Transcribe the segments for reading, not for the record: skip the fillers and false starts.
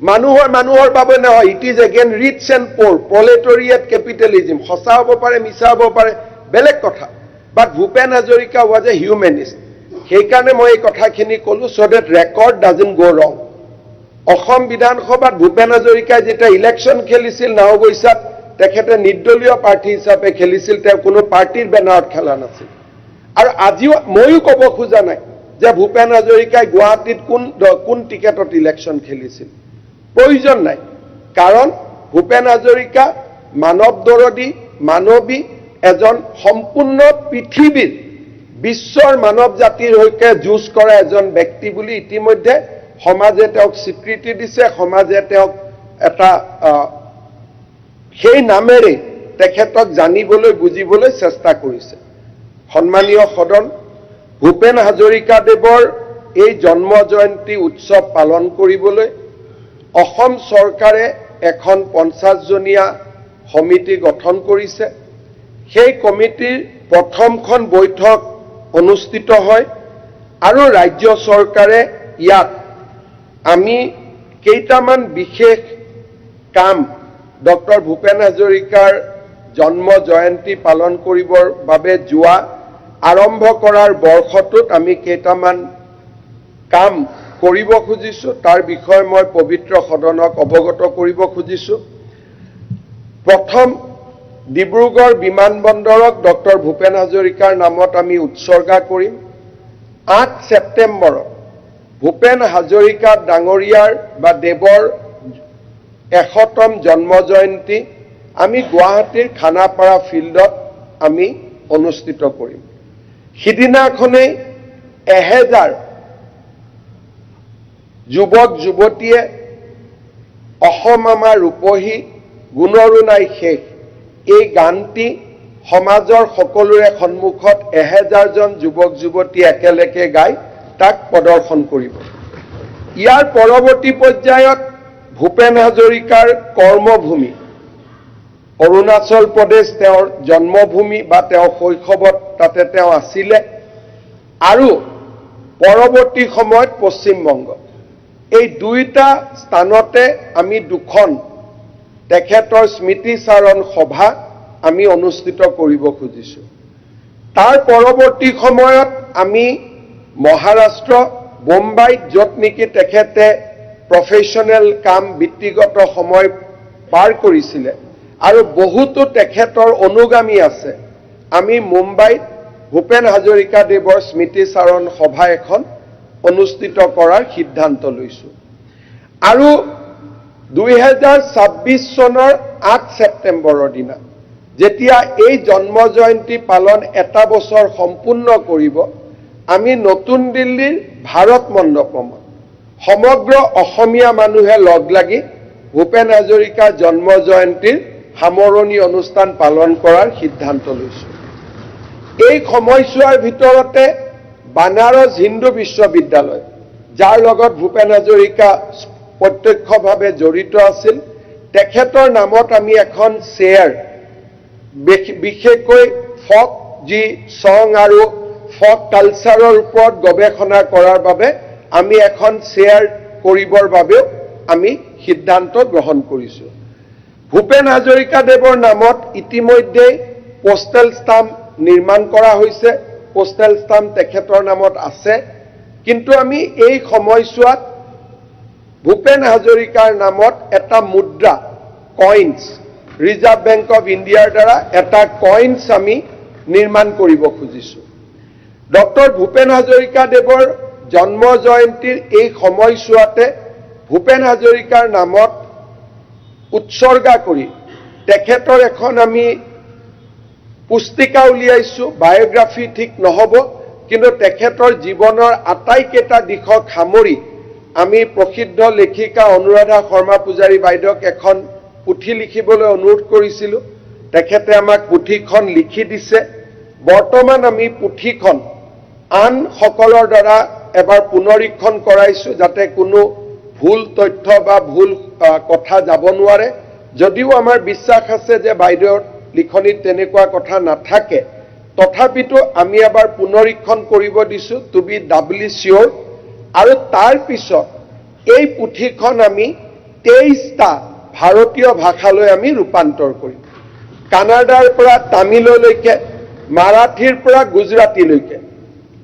মানুহৰ বাবে নহয়, it is again rich and poor, proletariat capitalism. সঁচা হ'ব পাৰে, মিছা হ'ব পাৰে, বেলেগ কথা, but Bhupen Hazarika was a humanist. সেইকাৰণে মই এই কথাখিনি ক'লো, চ' ডেট ৰেকৰ্ড ডাজন্ট গ' ৰং। অসম বিধানসভাত ভূপেন হাজৰিকাই যেতিয়া ইলেকশ্যন খেলিছিল নাওবৈচাত, তেখেতে নিৰ্দলীয় প্ৰাৰ্থী হিচাপে খেলিছিল, তেওঁ কোনো পাৰ্টীৰ বেনাৰত খেলা নাছিল। আৰু আজিও ময়ো ক'ব খোজা নাই যে ভূপেন হাজৰিকাই গুৱাহাটীত কোন টিকেটত ইলেকশ্যন খেলিছিল, প্ৰয়োজন নাই। কাৰণ ভূপেন হাজৰিকা মানৱদৰদী, মানৱী, এজন সম্পূৰ্ণ পৃথিৱীৰ বিশ্বৰ মানৱ জাতিৰ হৈকে যুঁজ কৰা এজন ব্যক্তি বুলি ইতিমধ্যে সমাজে তেওঁক স্বীকৃতি দিছে। সমাজে তেওঁক এটা সেই নামেৰে তেখেতক জানিবলৈ বুজিবলৈ চেষ্টা কৰিছে। সন্মানীয় সদন, ভূপেন হাজৰিকাদেৱৰ এই জন্ম জয়ন্তী উৎসৱ পালন কৰিবলৈ অসম চৰকাৰে এখন 50জনীয়া সমিতি গঠন কৰিছে। সেই কমিটিৰ প্ৰথমখন বৈঠক অনুষ্ঠিত হয় আৰু ৰাজ্য চৰকাৰে ইয়াত আমি কেইটামান বিশেষ কাম ডক্টৰ ভূপেন হাজৰিকাৰ জন্ম জয়ন্তী পালন কৰিবৰ বাবে যোৱা আৰম্ভ কৰাৰ বৰ্ষটোত আমি কেইটামান কাম কৰিব খুজিছোঁ। তাৰ বিষয়ে মই পবিত্ৰ সদনক অৱগত কৰিব খুজিছোঁ। প্ৰথম, ডিব্ৰুগড় বিমানবন্দৰক ডক্টৰ ভূপেন হাজৰিকাৰ নামত আমি উৎসৰ্গা কৰিম। 8 ছেপ্টেম্বৰত ভূপেন হাজৰিকা ডাঙৰীয়াৰ বা দেৱৰ 100তম জন্ম জয়ন্তী আমি গুৱাহাটীৰ খানাপাৰা ফিল্ডত আমি অনুষ্ঠিত কৰিম। সিদিনাখনেই 1000 যুৱক যুৱতীয়ে অসম আমাৰ ৰূপহী, গুণৰো নাই শেষ এই গানটি সমাজৰ সকলোৰে সন্মুখত 1000জন যুৱক যুৱতী একেলগে গাই তাক প্ৰদৰ্শন কৰিব। ইয়াৰ পৰৱৰ্তী পৰ্যায়ত ভূপেন হাজৰিকাৰ কৰ্মভূমি অৰুণাচল প্ৰদেশ তেওঁৰ জন্মভূমি বা তেওঁৰ শৈশৱত তাতে তেওঁ আছিলে, আৰু পৰৱৰ্তী সময়ত পশ্চিমবংগ, এই দুইটা স্থানতে আমি 2খন তেখেতৰ স্মৃতিচাৰণ সভা আমি অনুষ্ঠিত কৰিব খুজিছোঁ। তাৰ পৰৱৰ্তী সময়ত আমি মহাৰাষ্ট্ৰ, বোম্বাইত, য'ত নেকি তেখেতে প্ৰফেশ্যনেল কাম, বৃত্তিগত সময় পাৰ কৰিছিলে আৰু বহুতো তেখেতৰ অনুগামী আছে, আমি মুম্বাইত ভূপেন হাজৰিকাদেৱৰ স্মৃতিচাৰণ সভা এখন অনুষ্ঠিত কৰাৰ সিদ্ধান্ত লৈছোঁ। আৰু 2026 চনৰ 8 ছেপ্টেম্বৰৰ দিনা যেতিয়া এই জন্ম জয়ন্তী পালন 1 বছৰ সম্পূৰ্ণ কৰিব, আমি নতুন দিল্লীৰ ভাৰত মণ্ডপমত সমগ্ৰ অসমীয়া মানুহে লগ লাগি ভূপেন হাজৰিকা জন্ম জয়ন্তীৰ সামৰণি অনুষ্ঠান পালন কৰাৰ সিদ্ধান্ত লৈছোঁ। এই সময়ছোৱাৰ ভিতৰতে বানাৰস হিন্দু বিশ্ববিদ্যালয়, যাৰ লগত ভূপেন হাজৰিকা প্ৰত্যক্ষভাৱে জড়িত আছিল, তেখেতৰ নামত আমি এখন চেয়াৰ, বিশেষকৈ ফক যি চং আৰু ফক কালচাৰৰ ওপৰত গৱেষণা কৰাৰ বাবে আমি এখন চেয়াৰ কৰিবৰ বাবেও আমি সিদ্ধান্ত গ্ৰহণ কৰিছোঁ। ভূপেন হাজৰিকাদেৱৰ নামত ইতিমধ্যে পোষ্টেল ষ্টাম্প নিৰ্মাণ কৰা হৈছে, পোষ্টেল ষ্টাম্প তেখেতৰ নামত আছে, কিন্তু আমি এই সময়ছোৱাত ভূপেন হাজৰিকাৰ নামত এটা মুদ্ৰা, কইন্স, ৰিজাৰ্ভ বেংক অফ ইণ্ডিয়াৰ দ্বাৰা এটা কইন্স আমি নিৰ্মাণ কৰিব খুজিছোঁ। ডক্টৰ ভূপেন হাজৰিকাদেৱৰ জন্ম জয়ন্তীৰ এই সময়ছোৱাতে ভূপেন হাজৰিকাৰ নামত উৎসৰ্গা কৰি তেখেতৰ এখন আমি পুস্তিকা উলিয়াইছোঁ। বায়োগ্ৰাফি ঠিক নহ'ব, কিন্তু তেখেতৰ জীৱনৰ আটাইকেইটা দিশক সামৰি আমি প্ৰসিদ্ধ লেখিকা অনুৰাধা শৰ্মা পূজাৰী বাইদেউক এখন পুথি লিখিবলৈ অনুৰোধ কৰিছিলোঁ। তেখেতে আমাক পুথিখন লিখি দিছে। বৰ্তমান আমি পুথিখন আন সকলৰ দ্বাৰা এবাৰ পুনৰীক্ষণ কৰাইছোঁ, যাতে কোনো ভুল তথ্য বা ভুল কথা যাব নোৱাৰে। যদিও আমাৰ বিশ্বাস আছে যে বাইদেউৰ লিখনিত তেনেকুৱা কথা নাথাকে, তথাপিতো আমি এবাৰ পুনৰীক্ষণ কৰিব দিছোঁ, টু বি ডাবলি চিয়'ৰ। আৰু তাৰ পিছত এই পুথিখন আমি 23টা ভাৰতীয় ভাষালৈ আমি ৰূপান্তৰ কৰিম। কানাডাৰ পৰা তামিললৈকে, মাৰাঠীৰ পৰা গুজৰাটীলৈকে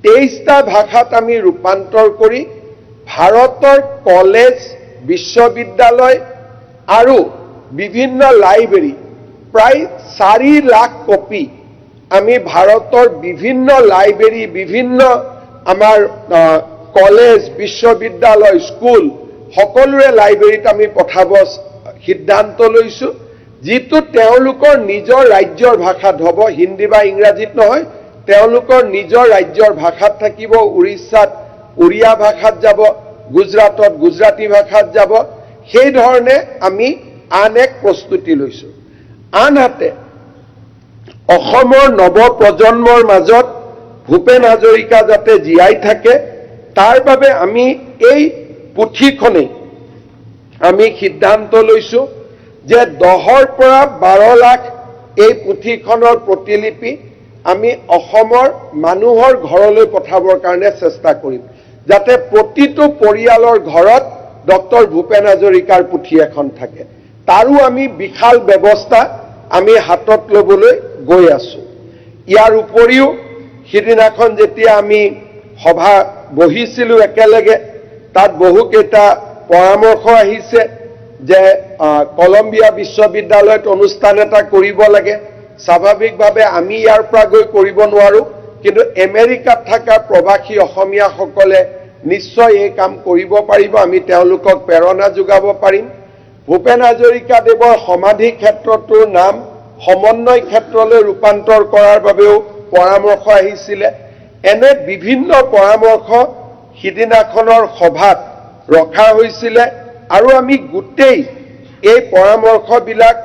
23টা ভাষাত আমি ৰূপান্তৰ কৰি ভাৰতৰ কলেজ, বিশ্ববিদ্যালয় আৰু বিভিন্ন লাইব্ৰেৰী প্ৰায় 4 লাখ কপি আমি ভাৰতৰ বিভিন্ন লাইব্ৰেৰী, বিভিন্ন আমাৰ কলেজ, বিশ্ববিদ্যালয়, স্কুল সকলোৰে লাইব্ৰেৰীত আমি পঠাব সিদ্ধান্ত লৈছোঁ, যিটো তেওঁলোকৰ নিজৰ ৰাজ্যৰ ভাষাত হ'ব, হিন্দী বা ইংৰাজীত নহয়, তেওঁলোকৰ নিজৰ ৰাজ্যৰ ভাষাত থাকিব। উৰিষ্যাত উৰিয়া ভাষাত যাব, গুজৰাটত গুজৰাটী ভাষাত যাব। সেই ধৰণে আমি আন এক প্ৰস্তুতি লৈছোঁ। আনহাতে অসমৰ নৱপ্ৰজন্মৰ মাজত ভূপেন হাজৰিকা যাতে জীয়াই থাকে, তাৰ বাবে আমি এই পুথিখনে আমি সিদ্ধান্ত লৈছোঁ যে 10ৰ পৰা 12 লাখ এই পুথিখনৰ প্ৰতিলিপি আমি অসমৰ মানুহৰ ঘৰলৈ পঠাবৰ কাৰণে চেষ্টা কৰিম, যাতে প্ৰতিটো পৰিয়ালৰ ঘৰত ডক্টৰ ভূপেন হাজৰিকাৰ পুথি এখন থাকে। তাৰো আমি বিশাল ব্যৱস্থা আমি হাতত ল'বলৈ গৈ আছোঁ। ইয়াৰ উপৰিও সিদিনাখন যেতিয়া আমি সভা বহিছিলোঁ একেলগে, তাত বহুকেইটা পৰামৰ্শ আহিছে যে কলম্বিয়া বিশ্ববিদ্যালয়ত অনুষ্ঠান এটা কৰিব লাগে। স্বাভাৱিকভাৱে আমি ইয়াৰ পৰা গৈ কৰিব নোৱাৰোঁ, কিন্তু আমেৰিকাত থকা প্ৰবাসী অসমীয়াসকলে নিশ্চয় এই কাম কৰিব পাৰিব। আমি তেওঁলোকক প্ৰেৰণা যোগাব পাৰিম। ভূপেন হাজৰিকাদেৱৰ সমাধি ক্ষেত্ৰটোৰ নাম সমন্বয় ক্ষেত্ৰলৈ ৰূপান্তৰ কৰাৰ বাবেও পৰামৰ্শ আহিছিলে। এনে বিভিন্ন পৰামৰ্শ সিদিনাখনৰ সভাত ৰখা হৈছিলে আৰু আমি গোটেই এই পৰামৰ্শবিলাক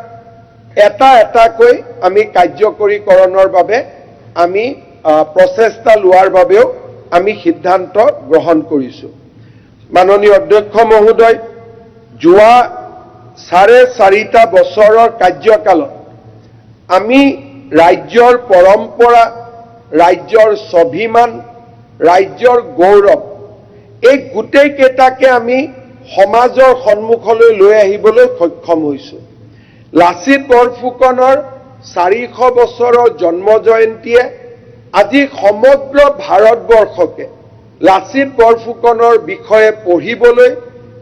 এটা এটাকৈ আমি কাৰ্যকৰীকৰণৰ বাবে আমি প্ৰচেষ্টা লোৱাৰ বাবেও আমি সিদ্ধান্ত গ্ৰহণ কৰিছোঁ। মাননীয় অধ্যক্ষ মহোদয়, যোৱা 4.5 বছৰৰ কাৰ্যকালত আমি ৰাজ্যৰ পৰম্পৰা, ৰাজ্যৰ স্বাভিমান, ৰাজ্যৰ গৌৰৱ এই গোটেইকেইটাকে আমি সমাজৰ সন্মুখলৈ লৈ আহিবলৈ সক্ষম হৈছোঁ। লাচিত বৰফুকনৰ 400 বছৰৰ জন্ম জয়ন্তীয়ে আজি সমগ্ৰ ভাৰতবৰ্ষকে লাচিত বৰফুকনৰ বিষয়ে পঢ়িবলৈ,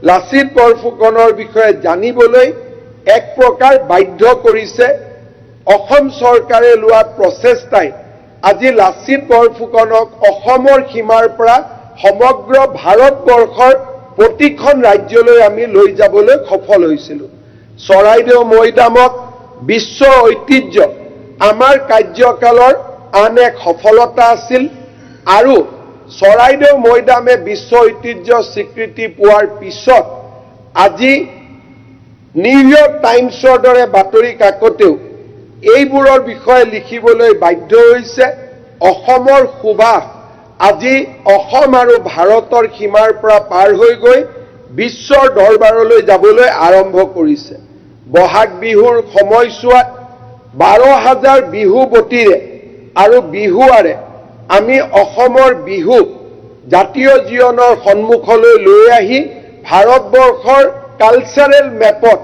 লাচিত বৰফুকনৰ বিষয়ে জানিবলৈ এক প্ৰকাৰ বাধ্য কৰিছে। অসম চৰকাৰে লোৱা প্ৰচেষ্টাই আজি লাচিত বৰফুকনক অসমৰ সীমাৰ পৰা সমগ্ৰ ভাৰতবৰ্ষৰ প্ৰতিখন ৰাজ্যলৈ আমি লৈ যাবলৈ সফল হৈছিলোঁ। চৰাইদেউ মৈদামত বিশ্ব ঐতিহ্য আমাৰ কাৰ্যকালৰ আন এক সফলতা আছিল আৰু চৰাইদেউ মৈদামে বিশ্ব ঐতিহ্য স্বীকৃতি পোৱাৰ পিছত আজি নিউয়ৰ্ক টাইমছৰ দৰে বাতৰি কাকতেও এইবোৰৰ বিষয়ে লিখিবলৈ বাধ্য হৈছে। অসমৰ সুবাস আজি অসম আৰু ভাৰতৰ সীমাৰ পৰা পাৰ হৈ গৈ বিশ্বৰ দৰবাৰলৈ যাবলৈ আৰম্ভ কৰিছে। বহাগ বিহুৰ সময়ছোৱাত 12,000 বিহুবতীৰে আৰু বিহুৱাৰে আমি অসমৰ বিহুক জাতীয় জীৱনৰ সন্মুখলৈ লৈ আহি ভাৰতবৰ্ষৰ কালচাৰেল মেপত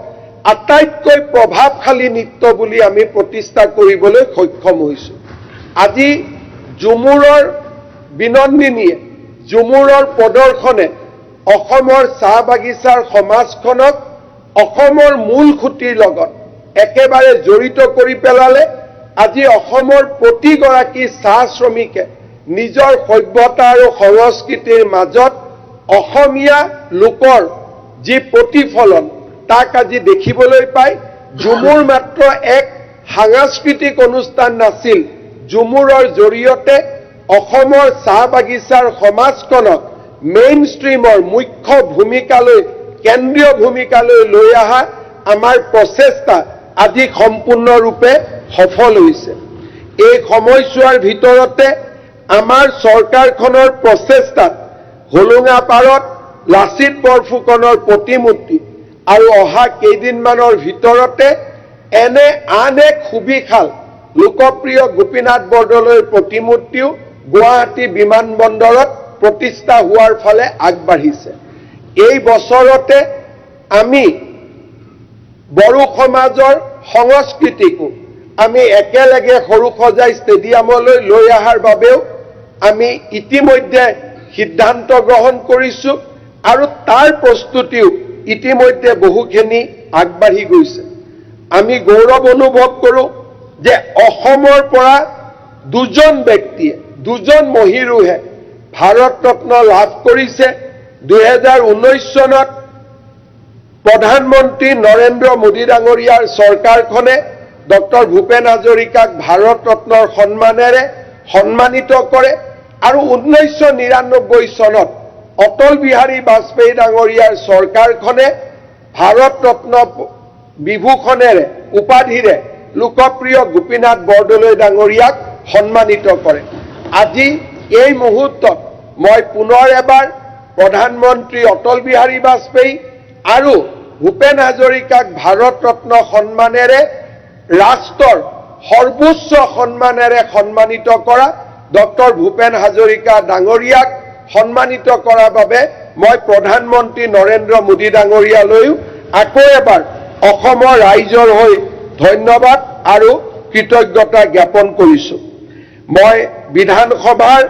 আটাইতকৈ প্ৰভাৱশালী নৃত্য বুলি আমি প্ৰতিষ্ঠা কৰিবলৈ সক্ষম হৈছোঁ। আজি ঝুমুৰৰ বিনন্দিনীয়ে, ঝুমুৰৰ প্ৰদৰ্শনে অসমৰ চাহ বাগিচাৰ সমাজখনক অসমৰ মূল খুঁটিৰ লগত একেবাৰে জড়িত কৰি পেলালে। আজি অসমৰ প্ৰতিগৰাকী চাহ শ্ৰমিকে নিজৰ সভ্যতা আৰু সংস্কৃতিৰ মাজত অসমীয়া লোকৰ যি প্ৰতিফলন তাক আজি দেখিবলৈ পায়। ঝুমুৰ মাত্ৰ এক সাংস্কৃতিক অনুষ্ঠান নাছিল, ঝুমুৰৰ জৰিয়তে অসমৰ চাহ বাগিচাৰ সমাজখনক মেইন ষ্ট্ৰীমৰ মুখ্য ভূমিকালৈ, কেন্দ্ৰীয় ভূমিকালৈ লৈ অহা আমাৰ প্ৰচেষ্টা আজি সম্পূৰ্ণৰূপে সফল হৈছে। এই সময়ছোৱাৰ ভিতৰতে আমাৰ চৰকাৰখনৰ প্ৰচেষ্টাত হোলোঙা পাৰত লাচিত বৰফুকনৰ প্ৰতিমূৰ্তি আৰু অহা কেইদিনমানৰ ভিতৰতে এনে আন এক সুবিশাল লোকপ্ৰিয় গোপীনাথ বৰদলৈৰ প্ৰতিমূৰ্তিও গুৱাহাটী বিমানবন্দৰত প্ৰতিষ্ঠা হোৱাৰ ফালে আগবাঢ়িছে। এই বছৰতে আমি বড়ো সমাজৰ সংস্কৃতিকো আমি একেলগে সৰুসজাই ষ্টেডিয়ামলৈ লৈ অহাৰ বাবেও আমি ইতিমধ্যে সিদ্ধান্ত গ্ৰহণ কৰিছোঁ আৰু তাৰ প্ৰস্তুতিও ইতিমধ্যে বহুখিনি আগবাঢ়ি গৈছে। আমি গৌৰৱ অনুভৱ কৰোঁ যে অসমৰ পৰা দুজন ব্যক্তিয়ে, দুজন মহিৰুহে ভাৰত ৰত্ন লাভ কৰিছে। 2019 চনত প্ৰধানমন্ত্ৰী নৰেন্দ্ৰ মোদী ডাঙৰীয়াৰ চৰকাৰখনে ডক্টৰ ভূপেন হাজৰিকাক ভাৰত ৰত্নৰ সন্মানেৰে সন্মানিত কৰে আৰু 1999 চনত অটল বিহাৰী বাজপেয়ী ডাঙৰীয়াৰ চৰকাৰখনে ভাৰত ৰত্ন বিভূষণেৰে উপাধিৰে লোকপ্ৰিয় গোপীনাথ বৰদলৈ ডাঙৰীয়াক সন্মানিত কৰে। আজি এই মুহূৰ্তত মই পুনৰ এবাৰ প্ৰধানমন্ত্ৰী অটল বিহাৰী বাজপেয়ী আৰু ভূপেন হাজৰিকাক ভাৰত ৰত্ন সন্মানেৰে ৰাষ্ট্ৰৰ সৰ্বোচ্চ সন্মানেৰে সন্মানিত কৰা ডক্টৰ ভূপেন হাজৰিকা ডাঙৰীয়াক সন্মানিত কৰাৰ বাবে মই প্ৰধানমন্ত্ৰী নৰেন্দ্ৰ মোদী ডাঙৰীয়ালৈও আকৌ এবাৰ অসমৰ ৰাইজৰ হৈ ধন্যবাদ আৰু কৃতজ্ঞতা জ্ঞাপন কৰিছোঁ। মই বিধানসভাৰ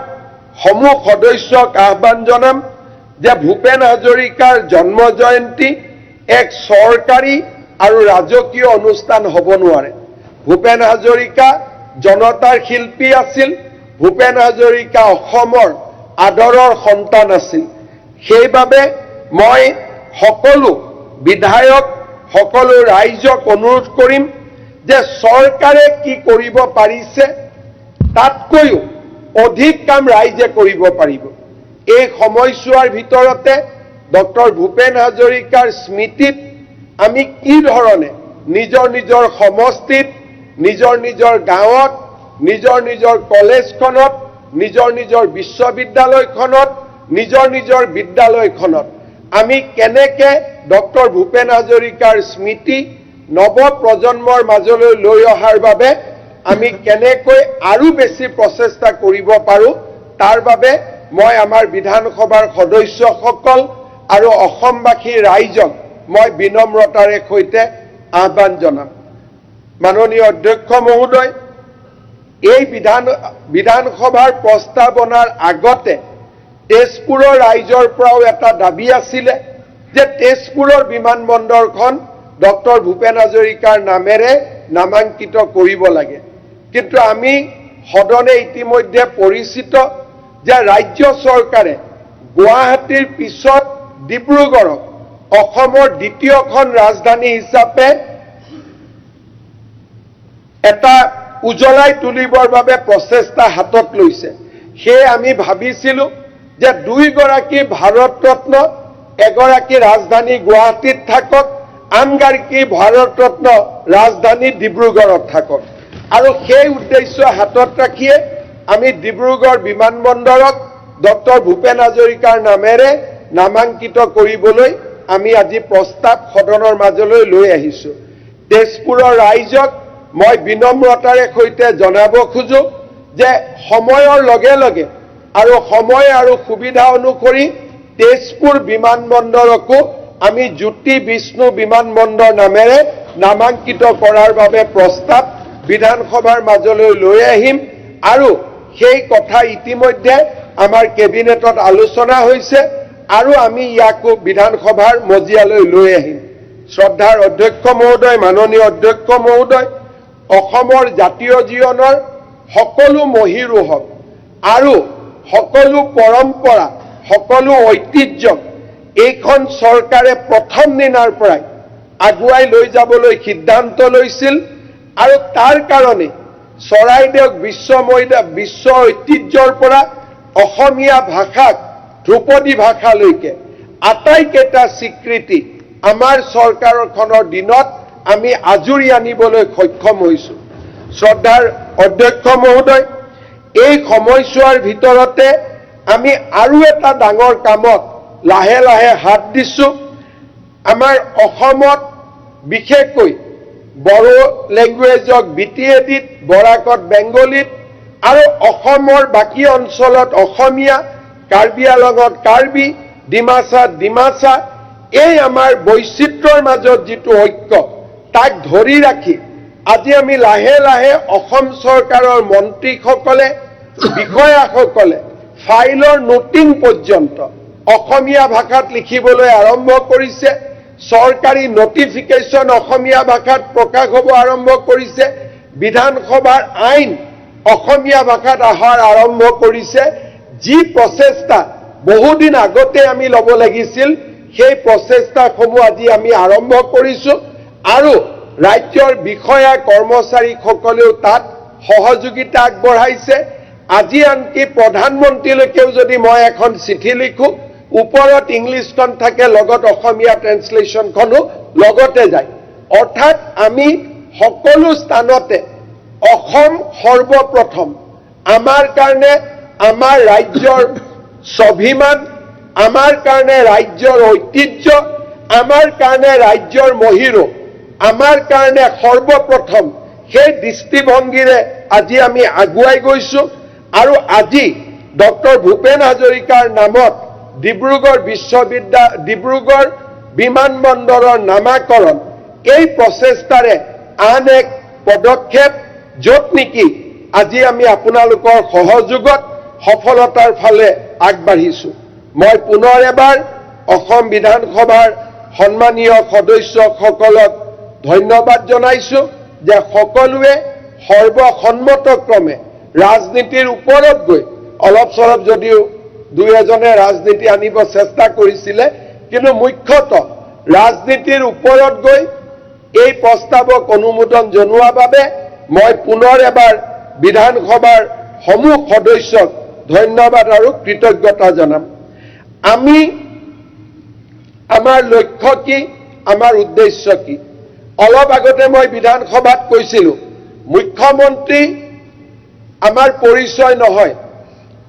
সমূহ সদস্যক আহ্বান জনাম যে ভূপেন হাজৰিকাৰ জন্ম জয়ন্তী এক চৰকাৰী আৰু ৰাজকীয় অনুষ্ঠান হ'ব নোৱাৰে। ভূপেন হাজৰিকা জনতাৰ শিল্পী আছিল। ভূপেন হাজৰিকা অসমৰ আদৰৰ সন্তান আছিল। সেইবাবে মই সকলো বিধায়ক, সকলো ৰাইজক অনুৰোধ কৰিম যে চৰকাৰে কি কৰিব পাৰিছে তাতকৈও অধিক কাম ৰাইজে কৰিব পাৰিব। এই সময়ছোৱাৰ ভিতৰতে ডক্টৰ ভূপেন হাজৰিকাৰ স্মৃতিত আমি কি ধৰণে নিজৰ নিজৰ সমষ্টিত, নিজৰ নিজৰ গাঁৱত, নিজৰ নিজৰ কলেজখনত, নিজৰ নিজৰ বিশ্ববিদ্যালয়খনত, নিজৰ নিজৰ বিদ্যালয়খনত আমি কেনেকে ডক্টৰ ভূপেন হাজৰিকাৰ স্মৃতি নৱ প্ৰজন্মৰ মাজলৈ লৈ অহাৰ বাবে আমি কেনেকৈ আৰু বেছি প্ৰচেষ্টা কৰিব পাৰোঁ তাৰ বাবে মই আমাৰ বিধানসভাৰ সদস্যসকল আৰু অসমবাসী ৰাইজক মই বিনম্ৰতাৰে সৈতে আহ্বান জনাম। মাননীয় অধ্যক্ষ মহোদয়, এই বিধানসভাৰ প্ৰস্তাৱনাৰ আগতে তেজপুৰৰ ৰাইজৰ পৰাও এটা দাবী আছিলে যে তেজপুৰৰ বিমানবন্দৰখন ডক্টৰ ভূপেন হাজৰিকাৰ নামেৰে নামাঙ্কিত কৰিব লাগে। কিন্তু আমি সদনে ইতিমধ্যে পৰিচিত যে ৰাজ্য চৰকাৰে গুৱাহাটীৰ পিছত ডিব্ৰুগড়ক অসমৰ দ্বিতীয়খন ৰাজধানী হিচাপে এটা উজ্বলাই তুলিবৰ বাবে প্ৰচেষ্টা হাতত লৈছে। সেয়ে আমি ভাবিছিলোঁ যে দুইগৰাকী ভাৰত ৰত্ন, এগৰাকী ৰাজধানী গুৱাহাটীত থাকক, আনগৰাকী ভাৰত ৰত্ন ৰাজধানী ডিব্ৰুগড়ত থাকক আৰু সেই উদ্দেশ্য হাতত ৰাখিয়ে আমি ডিব্ৰুগড় বিমানবন্দৰক ডক্টৰ ভূপেন হাজৰিকাৰ নামেৰে নামাঙ্কিত কৰিবলৈ আমি আজি প্ৰস্তাৱ সদনৰ মাজলৈ লৈ আহিছোঁ। তেজপুৰৰ ৰাইজক মই বিনম্ৰতাৰে সৈতে জনাব খোজো যে সময়ৰ লগে লগে আৰু সময় আৰু সুবিধা অনুসৰি তেজপুৰ বিমানবন্দৰকো আমি জ্যোতি বিষ্ণু বিমানবন্দৰ নামেৰে নামাঙ্কিত কৰাৰ বাবে প্ৰস্তাৱ বিধানসভাৰ মাজলৈ লৈ আহিম আৰু সেই কথা ইতিমধ্যে আমাৰ কেবিনেটত আলোচনা হৈছে আৰু আমি ইয়াকো বিধানসভাৰ মজিয়ালৈ লৈ আহিম। শ্ৰদ্ধাৰ অধ্যক্ষ মহোদয়, মাননীয় অধ্যক্ষ মহোদয়, অসমৰ জাতীয় জীৱনৰ সকলো মহীৰোহক আৰু সকলো পৰম্পৰা, সকলো ঐতিহ্যক এইখন চৰকাৰে প্ৰথম দিনাৰ পৰাই আগুৱাই লৈ যাবলৈ সিদ্ধান্ত লৈছিল আৰু তাৰ কাৰণে চৰাইদেউক বিশ্ব ঐতিহ্যৰ পৰা অসমীয়া ভাষাক ধ্ৰুপদী ভাষালৈকে আটাইকেইটা স্বীকৃতি আমাৰ চৰকাৰখনৰ দিনত আমি আজুৰি আনিবলৈ সক্ষম হৈছোঁ। শ্ৰদ্ধাৰ অধ্যক্ষ মহোদয়, এই সময়ছোৱাৰ ভিতৰতে আমি আৰু এটা ডাঙৰ কামত লাহে লাহে হাত দিছোঁ। আমাৰ অসমত বিশেষকৈ বড়ো লেংগুৱেজক BTADত, বৰাকত বেংগলীত আৰু অসমৰ বাকী অঞ্চলত অসমীয়া, কাৰ্বি আংলঙত কাৰ্বি, ডিমাচা এই আমাৰ বৈচিত্ৰ্যৰ মাজত যিটো ঐক্য তাক ধৰি ৰাখি আজি আমি লাহে লাহে অসম চৰকাৰৰ মন্ত্ৰীসকলে বিষয়াসকলে ফাইলৰ নোটিং পৰ্যন্ত অসমীয়া ভাষাত লিখিবলৈ আৰম্ভ কৰিছে চৰকাৰী নটিফিকেশ্যন অসমীয়া ভাষাত প্ৰকাশ হ'ব আৰম্ভ কৰিছে বিধানসভাৰ আইন অসমীয়া ভাষাত অহাৰ আৰম্ভ কৰিছে যি প্ৰচেষ্টা বহুদিন আগতে আমি ল'ব লাগিছিল সেই প্ৰচেষ্টাসমূহ আজি আমি আৰম্ভ কৰিছো আৰু ৰাজ্যৰ বিষয়া কৰ্মচাৰীসকলেও তাত সহযোগিতা আগবঢ়াইছে আজি আনকি প্ৰধানমন্ত্ৰীলৈকেও যদি মই এখন চিঠি লিখো ওপৰত ইংলিছখন থাকে লগত অসমীয়া ট্ৰেন্সলেশ্যনখনো লগতে যায় অৰ্থাৎ আমি সকলো স্থানতে অসম সৰ্বপ্ৰথম আমাৰ কাৰণে আমাৰ ৰাজ্যৰ স্বাভিমান আমাৰ কাৰণে ৰাজ্যৰ ঐতিহ্য আমাৰ কাৰণে ৰাজ্যৰ মহিৰো আমাৰ কাৰণে সৰ্বপ্ৰথম সেই দৃষ্টিভংগীৰে আজি আমি আগুৱাই গৈছো আৰু আজি ডক্টৰ ভূপেন হাজৰিকাৰ নামত ডিব্ৰুগড় বিমানবন্দৰৰ নামাকৰণ এই প্ৰচেষ্টাৰে আন এক পদক্ষেপ য'ত নেকি আজি আমি আপোনালোকৰ সহযোগত সফলতাৰ ফালে আগবাঢ়িছো মই পুনৰ এবাৰ অসম বিধানসভাৰ সন্মানীয় সদস্যসকলক ধন্যবাদ জনাইছো যে সকলোৱে সৰ্বসন্মতক্ৰমে ৰাজনীতিৰ ওপৰত গৈ অলপ চলপ যদিও দুই এজনে ৰাজনীতি আনিব চেষ্টা কৰিছিলে কিন্তু মুখ্যতঃ ৰাজনীতিৰ ওপৰত গৈ এই প্ৰস্তাৱক অনুমোদন জনোৱাৰ বাবে মই পুনৰ এবাৰ বিধানসভাৰ সমূহ সদস্যক ধন্যবাদ আৰু কৃতজ্ঞতা জনাম আমি আমাৰ লক্ষ্য কি আমাৰ উদ্দেশ্য কি অলপ আগতে মই বিধানসভাত কৈছিলো মুখ্যমন্ত্ৰী আমাৰ পৰিচয় নহয়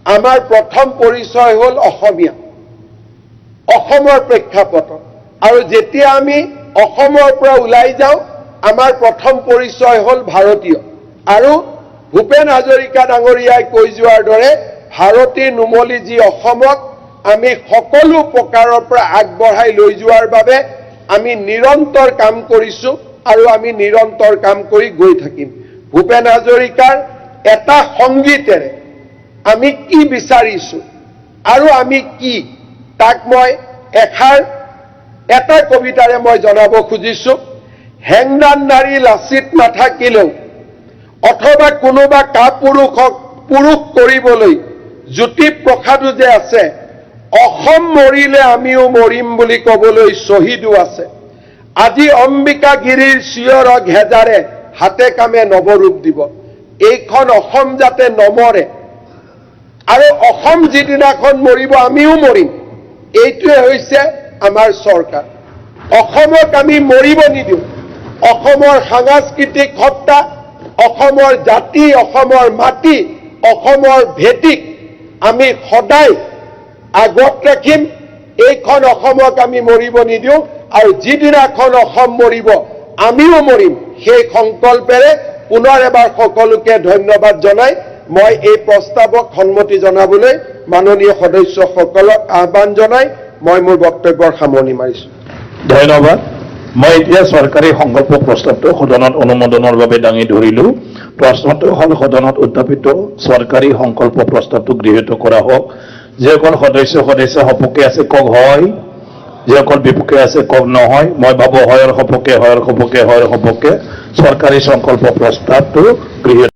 আমাৰ প্ৰথম পৰিচয় হ'ল অসমীয়া অসমৰ প্ৰেক্ষাপটত আৰু যেতিয়া আমি অসমৰ পৰা ওলাই যাওঁ আমাৰ প্ৰথম পৰিচয় হ'ল ভাৰতীয় আৰু ভূপেন হাজৰিকা ডাঙৰীয়াই কৈ যোৱাৰ দৰে ভাৰতীৰ নুমলী যি অসমক আমি সকলো প্ৰকাৰৰ পৰা আগবঢ়াই লৈ যোৱাৰ বাবে আমি নিৰন্তৰ কাম কৰিছো আৰু আমি নিৰন্তৰ কাম কৰি গৈ থাকিম ভূপেন হাজৰিকাৰ এটা সংগীতেৰে আমি কি বিচাৰিছো আৰু আমি কি তাক মই এটা কবিতাৰে মই জনাব খুজিছো হেংদান নাৰী লাচিত নাথাকিলেও অথবা কোনোবা কাপুৰুষক পুৰুষ কৰিবলৈ জ্যোতিপ্ৰসাদো যে আছে অসম মৰিলে আমিও মৰিম বুলি ক'বলৈ শ্বহীদো আছে আজি অম্বিকা গিৰিৰ চিঞৰ ঘেজাৰে হাতে কামে নৱৰূপ দিব এইখন অসম যাতে নমৰে আৰু অসম যিদিনাখন মৰিব আমিও মৰিম এইটোৱে হৈছে আমাৰ চৰকাৰ অসমক আমি মৰিব নিদিওঁ অসমৰ সাংস্কৃতিক সত্তা অসমৰ জাতি অসমৰ মাটি অসমৰ ভেটিক আমি সদায় আগত ৰাখিম এইখন অসমক আমি মৰিব নিদিওঁ আৰু যিদিনাখন অসম মৰিব আমিও মৰিম সেই সংকল্পেৰে পুনৰ এবাৰ সকলোকে ধন্যবাদ জনাই মই এই প্ৰস্তাৱক সন্মতি জনাবলৈ মাননীয় সদস্যসকলক আহ্বান জনাই মই মোৰ বক্তব্যৰ সামৰণি মাৰিছো ধন্যবাদ মই এতিয়া চৰকাৰী সংকল্প প্ৰস্তাৱটো সদনত অনুমোদনৰ বাবে দাঙি ধৰিলো প্ৰশ্নটো হ'ল সদনত উত্থাপিত চৰকাৰী সংকল্প প্ৰস্তাৱটো গৃহীত কৰা হওক যিসকল সদস্য সপক্ষে আছে কওক হয় যিসকল বিপক্ষে আছে কওক নহয় মই ভাবো হয়ৰ সপক্ষে চৰকাৰী সংকল্প প্ৰস্তাৱটো গৃহীত